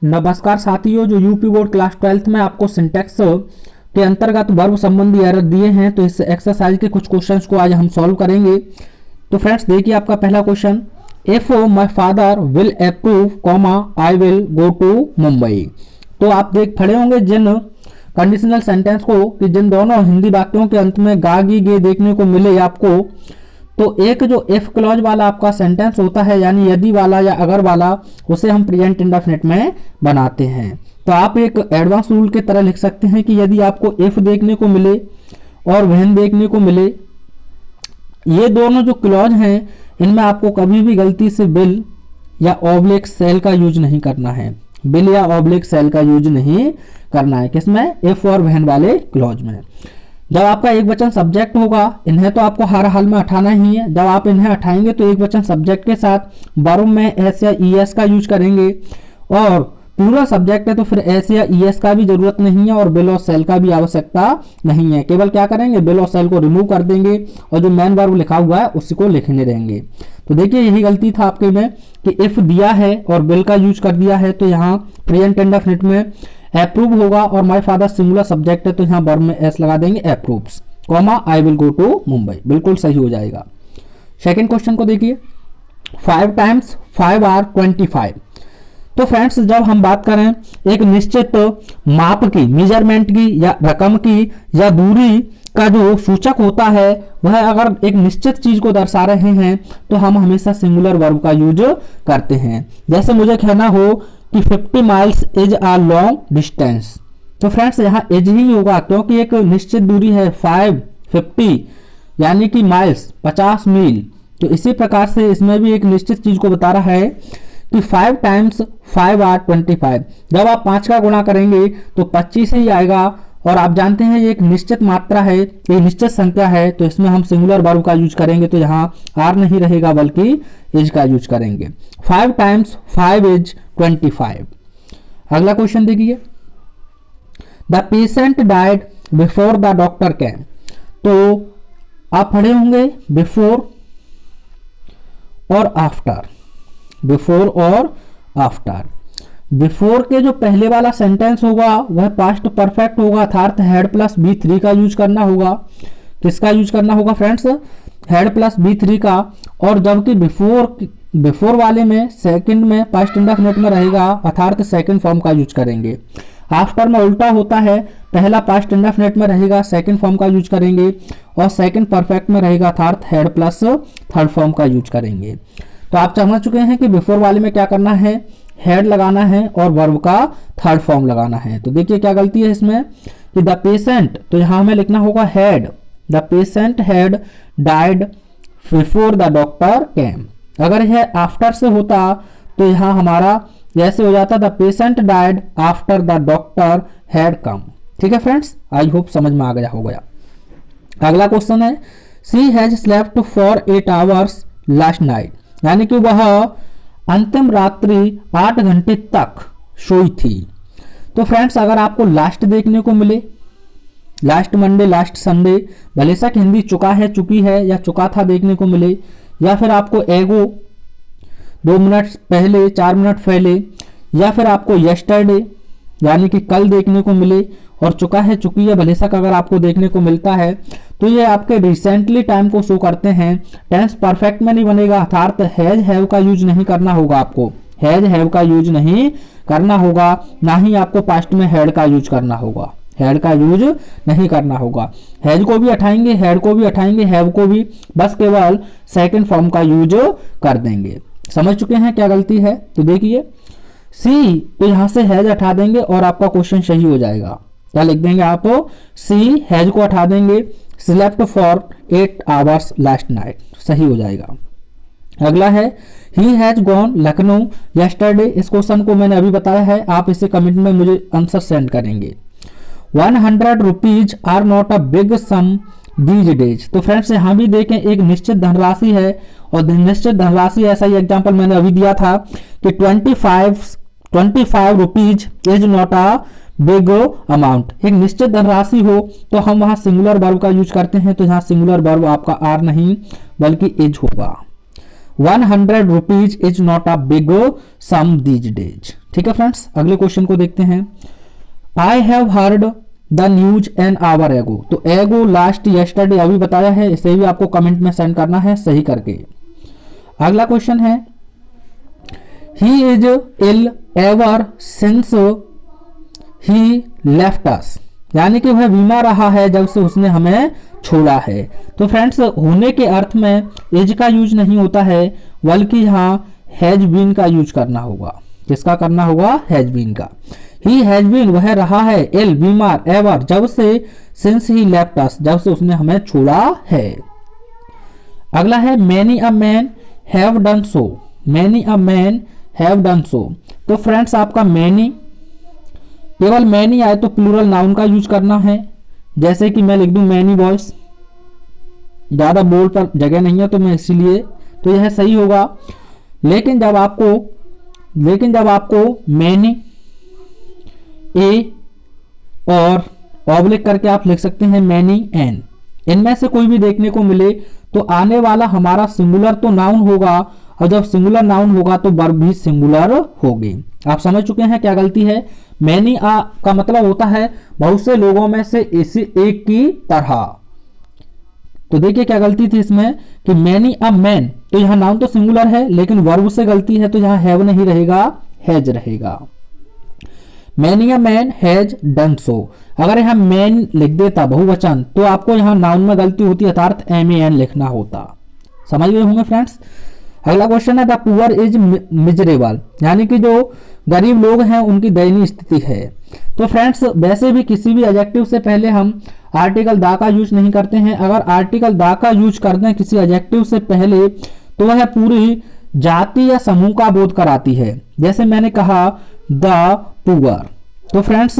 नमस्कार साथियों, जो यूपी बोर्ड क्लास 12th में आपको सिंटैक्स के अंतर्गत वर्ब संबंधी एरर दिए हैं, तो इस एक्सरसाइज के कुछ क्वेश्चंस को आज हम सॉल्व करेंगे। तो फ्रेंड्स देखिए, आपका पहला question, if my father will approve comma I will go to Mumbai. तो आप देख खड़े होंगे जिन कंडीशनल सेंटेंस को कि जिन दोनों हिंदी वाक्यों के अंत में गा गी गे देखने को मिले आपको, तो एक जो इफ क्लॉज वाला आपका सेंटेंस होता है, यानी यदि वाला या अगर वाला, उसे हम प्रेजेंट इंडेफिनिट में बनाते हैं। तो आप एक एडवांस रूल के तरह लिख सकते हैं कि यदि आपको इफ देखने को मिले और व्हेन देखने को मिले, ये दोनों जो क्लॉज हैं इनमें आपको कभी भी गलती से विल या ऑब्लिक सेल का यूज नहीं करना है। विल या ऑब्लिक सेल का यूज नहीं करना है किसमें? इफ और व्हेन वाले क्लॉज में। जब आपका एक वचन सब्जेक्ट होगा, इन्हें तो आपको हर हाल में हटाना ही है। जब आप इन्हें हटाएंगे तो एक वचन सब्जेक्ट के साथ वर्ब में एस या ईएस का यूज करेंगे, और पूरा सब्जेक्ट है तो फिर एस या ईएस का भी जरूरत नहीं है और विल और सेल का भी आवश्यकता नहीं है। केवल क्या करेंगे, विल और सेल को रिमूव कर देंगे और जो मेन वर्ब लिखा हुआ है उसी को लिखने रहेंगे। तो देखिए, यही गलती था आपके में कि इफ दिया है और विल का यूज कर दिया है, तो यहाँ प्रेजेंट इंडेफिनिट में अप्रूव होगा और माय फादर सिंगुलर सब्जेक्ट है तो यहाँ वर्ब में एस लगा देंगे, approves comma I will go to Mumbai, बिल्कुल सही हो जाएगा। सेकंड क्वेश्चन को देखिए, 5 times 5 are 25। तो फ्रेंड्स, जब हम बात करें एक निश्चित माप की, मेजरमेंट की या रकम की या दूरी का जो सूचक होता है, वह अगर एक निश्चित चीज को दर्शा रहे हैं तो हम हमेशा सिंगुलर वर्ब का यूज करते हैं। जैसे मुझे कहना हो कि 50 miles is a long distance, तो फ्रेंड्स यहाँ एज ही होगा क्योंकि एक निश्चित दूरी है 50 यानी कि माइल्स 50 मील। तो इसी प्रकार से इसमें भी एक निश्चित चीज को बता रहा है कि 5 times 5 are 25। जब आप 5 का गुणा करेंगे तो 25 ही आएगा, और आप जानते हैं ये एक निश्चित मात्रा है, ये निश्चित संख्या है, तो इसमें हम सिंगुलर वर्ब का यूज करेंगे तो यहाँ आर नहीं रहेगा बल्कि इज का यूज करेंगे। 5 times 5 is 25। अगला क्वेश्चन देखिए, the patient died before the doctor came. तो आप पढ़े होंगे बिफोर और आफ्टर, बिफोर और आफ्टर। बिफोर के जो पहले वाला सेंटेंस होगा वह पास्ट परफेक्ट होगा, अर्थात हैड प्लस बी3 का यूज करना होगा। किसका यूज करना होगा फ्रेंड्स? हैड प्लस बी3 का। और जबकि बिफोर वाले में सेकंड में पास्ट इंडेफिनिट में रहेगा, अर्थात सेकंड फॉर्म का यूज करेंगे। आफ्टर में उल्टा होता है, पहला पास्ट इंडेफिनिट में रहेगा, सेकंड फॉर्म का यूज करेंगे, और सेकंड परफेक्ट में रहेगा, अर्थात हैड प्लस थर्ड फॉर्म का यूज करेंगे। तो आप समझ चुके हैं कि बिफोर वाले में क्या करना है, हेड लगाना है और वर्ब का थर्ड फॉर्म लगाना है। तो देखिए क्या गलती है इसमें कि द पेशेंट, तो यहाँ हमें लिखना होगा had, the patient had died before the doctor केम। अगर यह आफ्टर से होता तो यहाँ हमारा जैसे हो जाता, the patient died after the doctor had come. ठीक है फ्रेंड्स, आई होप समझ में आ गया हो गया। अगला क्वेश्चन है, she has slept for 8 hours last night, यानी कि वह अंतिम रात्रि 8 घंटे तक सोई थी। तो फ्रेंड्स, अगर आपको लास्ट देखने को मिले, लास्ट मंडे, लास्ट संडे, भले से हिंदी चुका है, चुकी है या चुका था देखने को मिले, या फिर आपको एगो 2 मिनट पहले, 4 मिनट पहले, या फिर आपको यस्टरडे यानी कि कल देखने को मिले, और चुका है, चुकी है, भले तक अगर आपको देखने को मिलता है तो ये आपके रिसेंटली टाइम को शो करते हैं। टेंस परफेक्ट में नहीं बनेगा, अर्थात हैज हैव का यूज नहीं करना होगा आपको, हैज हैव का यूज नहीं करना होगा, ना ही आपको पास्ट में हैड का यूज करना होगा, हैड का यूज नहीं करना होगा। हैज को भी हटाएंगे, हैड को भी हटाएंगे, हैव को भी, बस केवल सेकंड फॉर्म का यूज कर देंगे। समझ चुके हैं क्या गलती है? तो देखिए सी, तो यहां से हैज हटा देंगे और आपका क्वेश्चन सही हो जाएगा। क्या लिख देंगे आप? सी हैज को हटा देंगे, slept for 8 hours last night, सही हो जाएगा। अगला है, he has gone Lucknow yesterday. इस क्वेश्चन को मैंने अभी बताया है, आप इसे कमेंट में मुझे आंसर सेंड करेंगे। 100 rupees are not a big sum these days. तो फ्रेंड्स, यहाँ भी देखें एक निश्चित धनराशि है, और निश्चित धनराशि ऐसा ही एग्जाम्पल मैंने अभी दिया था कि 25 rupees is not a big amount. एक निश्चित धनराशि हो तो हम वहां सिंगुलर वर्ब का यूज करते हैं, तो यहाँ सिंगुलर वर्ब आपका आर नहीं बल्कि इज होगा। 100 rupees is not a big sum these days. ठीक है फ्रेंड्स, अगले क्वेश्चन को देखते हैं। I have heard the news an hour ago. तो एगो लास्ट यस्टरडे अभी बताया है, इसे भी आपको कमेंट में सेंड करना है सही करके। अगला क्वेश्चन है he is ill ever since he left us, यानी कि वह बीमार रहा है जब से उसने हमें छोड़ा है। तो फ्रेंड्स होने के अर्थ में इज का यूज नहीं होता है, बल्कि यहाँ हैज बीन का यूज करना होगा। किसका करना होगा? हैज बीन का। ही हैज बीन वह रहा है, इल बीमार, एवर जब से, सिंस ही लेफ्ट अस जब से उसने हमें छोड़ा है। अगला है many a man have done so. Many a man have done so. तो फ्रेंड्स आपका मैनी, केवल मैनी आए तो प्लूरल नाउन का यूज करना है। जैसे कि मैं लिख दूं मैनी बॉयज, ज्यादा बोल पर जगह नहीं है तो मैं इसीलिए, तो यह सही होगा। लेकिन जब आपको मैनी ए और ऑब्लिक करके आप लिख सकते हैं मैनी एन, इनमें से कोई भी देखने को मिले तो आने वाला हमारा सिंगुलर तो नाउन होगा, और जब सिंगुलर नाउन होगा तो वर्ब भी सिंगुलर होगी। आप समझ चुके हैं क्या गलती है? मैनी आ का मतलब होता है बहुत से लोगों में से इसी एक की तरह। तो देखिए क्या गलती थी इसमें कि मैनी अ मैन, तो यहां नाउन तो सिंगुलर है लेकिन वर्ब से गलती है, तो यहां हैव नहीं रहेगा, हैज रहेगा। Many a man has done so. अगर यहां मैन लिख देता बहुवचन तो आपको यहां नाउन में गलती होती, अर्थात MAN लिखना होता। समझ गए होंगे फ्रेंड्स। अगला क्वेश्चन है द पुअर इज मिजरेबल, यानी कि जो गरीब लोग हैं उनकी दयनीय स्थिति है। तो फ्रेंड्स वैसे भी किसी भी एडजेक्टिव से पहले हम आर्टिकल दा का यूज नहीं करते हैं। अगर आर्टिकल दा का यूज करते हैं किसी एडजेक्टिव से पहले तो वह पूरी जाति या समूह का बोध कराती है। जैसे मैंने कहा द पुअर, तो फ्रेंड्स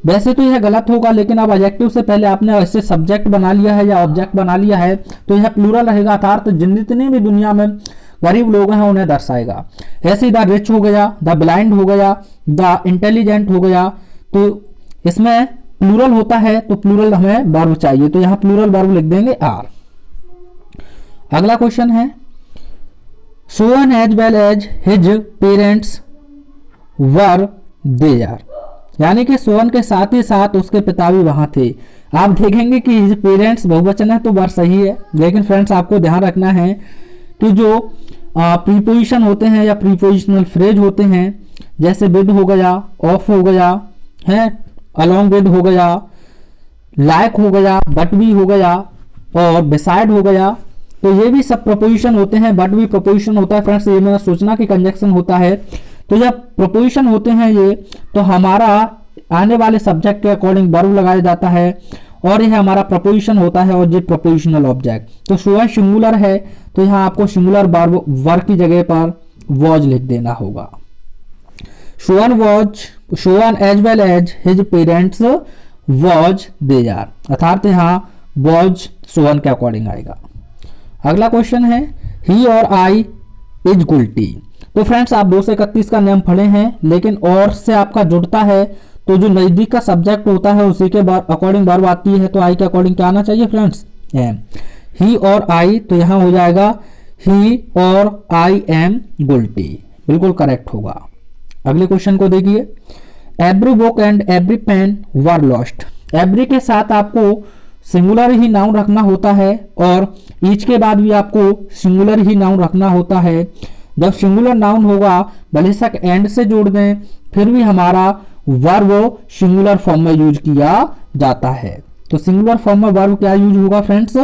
वैसे तो यह गलत होगा, लेकिन अब एडजेक्टिव से पहले आपने ऐसे सब्जेक्ट बना लिया है या ऑब्जेक्ट बना लिया है तो यह प्लूरल रहेगा, अर्थात जितने भी दुनिया में गरीब लोग हैं उन्हें दर्शाएगा। ऐसे द रिच हो गया, द ब्लाइंड हो गया, द इंटेलिजेंट हो गया, तो इसमें प्लूरल होता है तो प्लूरल हमें वर्ब चाहिए, तो यहां प्लूरल वर्ब लिख देंगे आर। अगला क्वेश्चन है Sohan as well as his parents were there, यानी कि सोअन के साथ ही साथ उसके पिता भी वहां थे। आप देखेंगे कि हिज पेरेंट्स बहुवचन है तो वर्ब सही है, लेकिन फ्रेंड्स आपको ध्यान रखना है कि जो प्रीपोजिशन होते हैं या प्रीपोजिशनल फ्रेज होते हैं, जैसे विद हो गया, ऑफ हो गया है, अलोंग विद हो गया, लाइक हो गया, बट भी हो गया और बिसाइड हो गया, तो ये भी सब प्रपोजिशन होते हैं। बट भी प्रपोजिशन होता है फ्रेंड्स, ये मेरा सोचना कि कंजक्शन होता है। तो जब प्रपोजिशन होते हैं ये, तो हमारा आने वाले सब्जेक्ट के अकॉर्डिंग वर्ब लगाया जाता है और यह हमारा प्रपोजिशन होता है और ये प्रपोजिशनल ऑब्जेक्ट। तो सोअन सिंगुलर है तो यहाँ आपको सिंगुलर वर्ब की जगह पर वॉज लिख देना होगा। Sohan as well as his parents was there, अर्थात यहाँ वॉज सोअन के अकॉर्डिंग आएगा। अगला क्वेश्चन है ही और आई इज गुल्टी। तो फ्रेंड्स आप 2 से 31 का नियम पढ़े हैं, लेकिन और से आपका जुड़ता है तो जो नजदीक का सब्जेक्ट होता है उसी के अकॉर्डिंग वर्ब आती है, तो आई के अकॉर्डिंग क्या आना चाहिए फ्रेंड्स? एम। ही और आई, तो यहाँ हो जाएगा ही और आई एम गुल्टी, बिल्कुल करेक्ट होगा। अगले क्वेश्चन को देखिए every book and every pen were lost. Every के साथ आपको सिंगुलर ही नाउन रखना होता है और ईच के बाद भी आपको सिंगुलर ही नाउन रखना होता है। जब सिंगुलर नाउन होगा भले तक एंड से जोड़ दें फिर भी हमारा वर्ब सिंगुलर फॉर्म में यूज किया जाता है। तो सिंगुलर फॉर्म में वर्ब क्या यूज होगा फ्रेंड्स?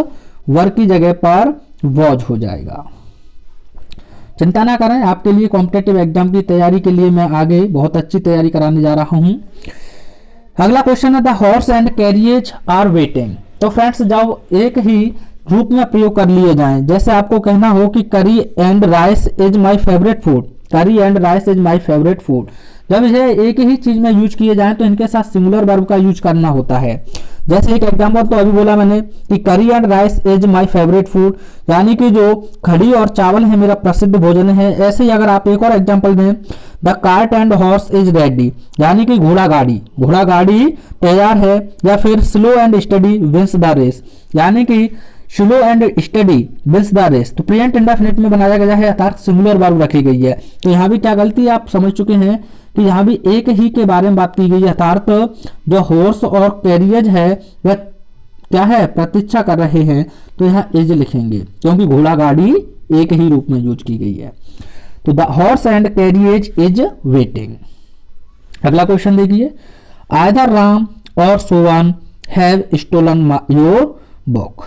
वर्ब की जगह पर वॉज हो जाएगा। चिंता ना करें, आपके लिए कॉम्पिटिटिव एग्जाम की तैयारी के लिए मैं आगे बहुत अच्छी तैयारी कराने जा रहा हूं। अगला क्वेश्चन है the horse and carriage are waiting. तो फ्रेंड्स जब एक ही रूप में प्रयोग कर लिए जाएं, जैसे आपको कहना हो कि curry and rice is my favourite food, curry and rice is my favourite food, जब ये एक ही चीज में यूज किए जाएं तो इनके साथ सिंगुलर वर्ब का यूज करना होता है। जैसे एक एग्जांपल तो अभी बोला मैंने कि curry and rice is my favourite food, यानी कि जो कढ़ी और चावल है मेरा प्रसिद्ध भोजन है। ऐसे ही अगर आप एक और एग्जांपल दें the cart and horse is ready, यानी कि घोड़ा गाड़ी तैयार है। या फिर slow and steady wins the race, यानी कि slow and steady wins the race, तो प्रेजेंट इंडेफिनिट में बनाया गया है अर्थात सिंगुलर वर्ब रखी गई है। तो यहाँ भी क्या गलती है आप समझ चुके हैं कि यहाँ भी एक ही के बारे में बात की गई है, अर्थात जो हॉर्स और कैरियज है वह क्या है, प्रतीक्षा कर रहे हैं। तो यहाँ इज लिखेंगे क्योंकि घोड़ा गाड़ी एक ही रूप में यूज की गई है। तो the horse and carriage is waiting. अगला क्वेश्चन देखिए, आइदर राम और सोवन हैव स्टोलन योर बुक।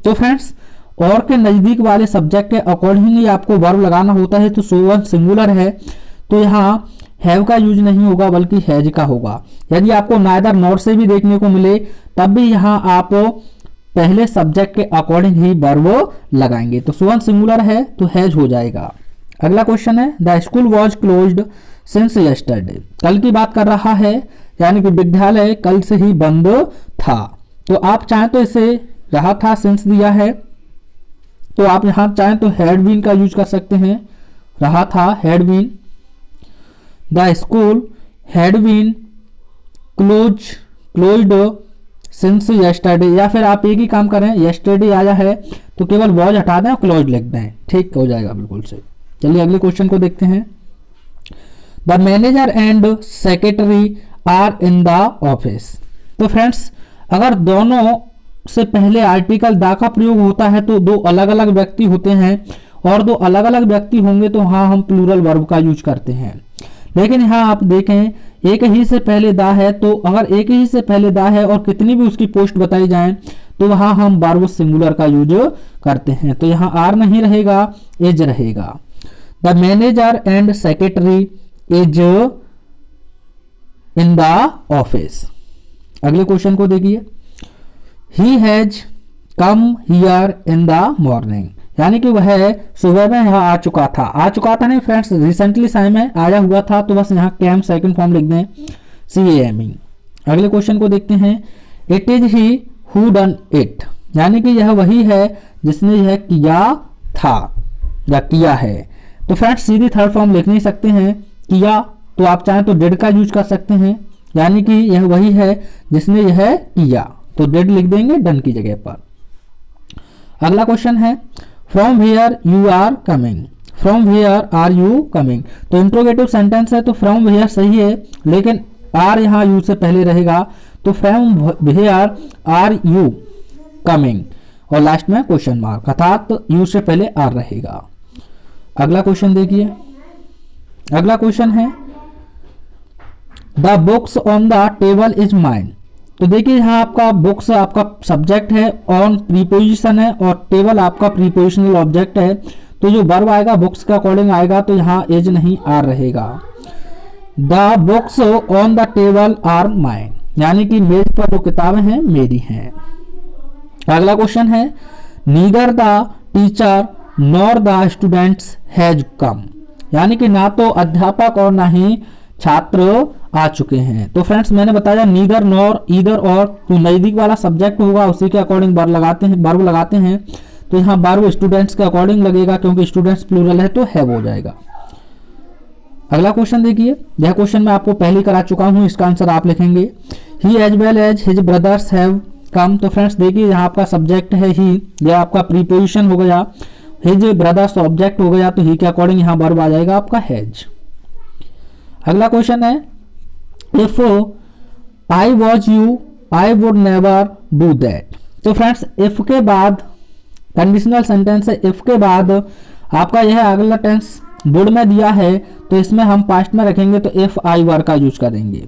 तो फ्रेंड्स और के नजदीक वाले सब्जेक्ट के अकॉर्डिंगली आपको वर्ब लगाना होता है। तो सोवन सिंगुलर है तो यहाँ हैव का यूज नहीं होगा बल्कि हैज का होगा। यदि आपको नाइदर नॉर से भी देखने को मिले तब भी यहाँ आप पहले सब्जेक्ट के अकॉर्डिंग ही वर्ब लगाएंगे। तो सोवन सिंगुलर है तो हैज हो जाएगा। अगला क्वेश्चन है, the school was closed since yesterday. कल की बात कर रहा है यानी कि विद्यालय कल से ही बंद था। तो आप चाहें तो इसे रहा था सिंस दिया है तो आप यहां चाहें तो हैड बीन का यूज कर सकते हैं, रहा था had been. The school had been closed since yesterday, या फिर आप एक ही काम करें, यस्टरडे आया है तो केवल वॉज हटा दें और क्लोज लिख दें, ठीक हो जाएगा बिल्कुल सही। चलिए अगले क्वेश्चन को देखते हैं। The manager and secretary are in the office. तो फ्रेंड्स अगर दोनों से पहले आर्टिकल दा का प्रयोग होता है तो दो अलग अलग व्यक्ति होते हैं, और दो अलग अलग व्यक्ति होंगे तो हाँ हम प्लूरल वर्ब का यूज करते हैं। लेकिन यहाँ आप देखें एक ही से पहले दा है, तो अगर एक ही से पहले दा है और कितनी भी उसकी पोस्ट बताई जाए तो वहां हम वर्ब सिंगुलर का यूज करते हैं। तो यहाँ आर नहीं रहेगा, एज रहेगा। The manager and secretary is in the office. अगले क्वेश्चन को देखिए, he has come here in the morning, यानी कि वह सुबह में यहाँ आ चुका था नहीं फ्रेंड्स, रिसेंटली टाइम में आया हुआ था, तो बस यहाँ कैम सेकंड फॉर्म लिख दें, CAME। अगले क्वेश्चन को देखते हैं, it is he who done it, यानी कि यह वही है जिसने यह किया था या किया है। तो फ्रेंड्स सीधी थर्ड फॉर्म लिख नहीं सकते हैं, किया तो आप चाहें तो डिड का यूज कर सकते हैं, यानी कि यह वही है जिसने यह किया, तो डिड लिख देंगे डन की जगह पर। अगला क्वेश्चन है, from where you are coming, from where are you coming. तो इंट्रोगेटिव सेंटेंस है तो फ्रॉम वेयर सही है, लेकिन आर यहाँ यू से पहले रहेगा, तो from where are you coming और लास्ट में क्वेश्चन मार्क, अर्थात यू से पहले आर रहेगा। अगला क्वेश्चन देखिए, अगला क्वेश्चन है, the books on the table is mine. तो देखिए यहाँ आपका बुक्स आपका सब्जेक्ट है, ऑन प्रीपोजिशन है और टेबल आपका प्रीपोजिशनल ऑब्जेक्ट है। तो जो वर्ब आएगा बुक्स के अकॉर्डिंग आएगा, तो यहाँ इज नहीं आर रहेगा। The books on the table are mine, यानी कि मेज पर जो किताबें हैं मेरी हैं। अगला क्वेश्चन है, neither the teacher nor the students has come, यानी कि ना तो अध्यापक और ना ही छात्र आ चुके हैं। तो फ्रेंड्स मैंने बताया नीदर नॉर ईदर और, तो नजदीक वाला सब्जेक्ट होगा उसी के अकॉर्डिंग वर्ब लगाते हैं। तो यहाँ वर्ब स्टूडेंट्स के अकॉर्डिंग लगेगा क्योंकि स्टूडेंट्स प्लूरल है तो हैव हो जाएगा। अगला क्वेश्चन देखिए, यह क्वेश्चन मैं आपको पहले करा चुका हूँ, इसका आंसर आप लिखेंगे, he as well as his brothers have come. तो फ्रेंड्स देखिए यहाँ आपका सब्जेक्ट है ही, यह आपका प्रीपोजिशन हो गया, हिज ब्रदर्स ऑब्जेक्ट हो गया, तो ही के अकॉर्डिंग यहाँ वर्ब आ जाएगा आपका हैज। अगला क्वेश्चन है, if I was you I would never do that. तो फ्रेंड्स इफ के बाद कंडीशनल सेंटेंस है, इफ के बाद आपका यह अगला टेंस वुड में दिया है, तो इसमें हम पास्ट में रखेंगे तो इफ आई वर का यूज करेंगे।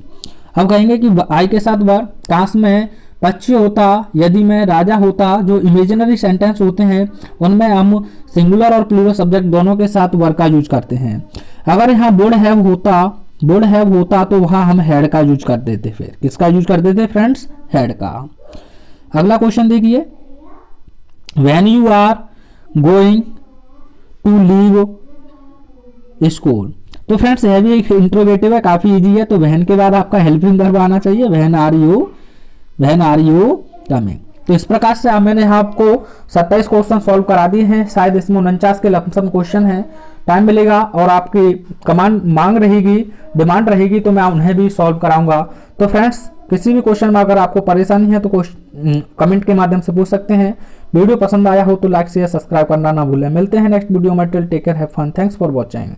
अब कहेंगे कि आई के साथ वर, काश में पक्षी होता, यदि मैं राजा होता, जो इमेजिनरी सेंटेंस होते हैं उनमें हम सिंगुलर और प्लूरल सब्जेक्ट दोनों के साथ वर का यूज करते हैं। अगर यहाँ वुड हैव होता तो वहां हम हैड का यूज कर देते, फिर किसका यूज कर देते फ्रेंड्स, हैड का। अगला क्वेश्चन देखिए, when you are going to leave school. तो फ्रेंड्स यह भी एक इंट्रोगेटिव है, काफी इजी है। तो व्हेन के बाद आपका हेल्पिंग वर्ब आना चाहिए, व्हेन आर यू कमिंग। तो इस प्रकार से मैंने आपको 27 क्वेश्चन सॉल्व करा दिए हैं। शायद इसमें 49 के लमसम क्वेश्चन है। टाइम मिलेगा और आपकी डिमांड रहेगी तो मैं उन्हें भी सॉल्व कराऊंगा। तो फ्रेंड्स किसी भी क्वेश्चन में अगर आपको परेशानी है तो कमेंट के माध्यम से पूछ सकते हैं। वीडियो पसंद आया हो तो लाइक शेयर सब्सक्राइब करना ना भूलें। मिलते हैं नेक्स्ट वीडियो में। Till take care, have fun, thanks for watching.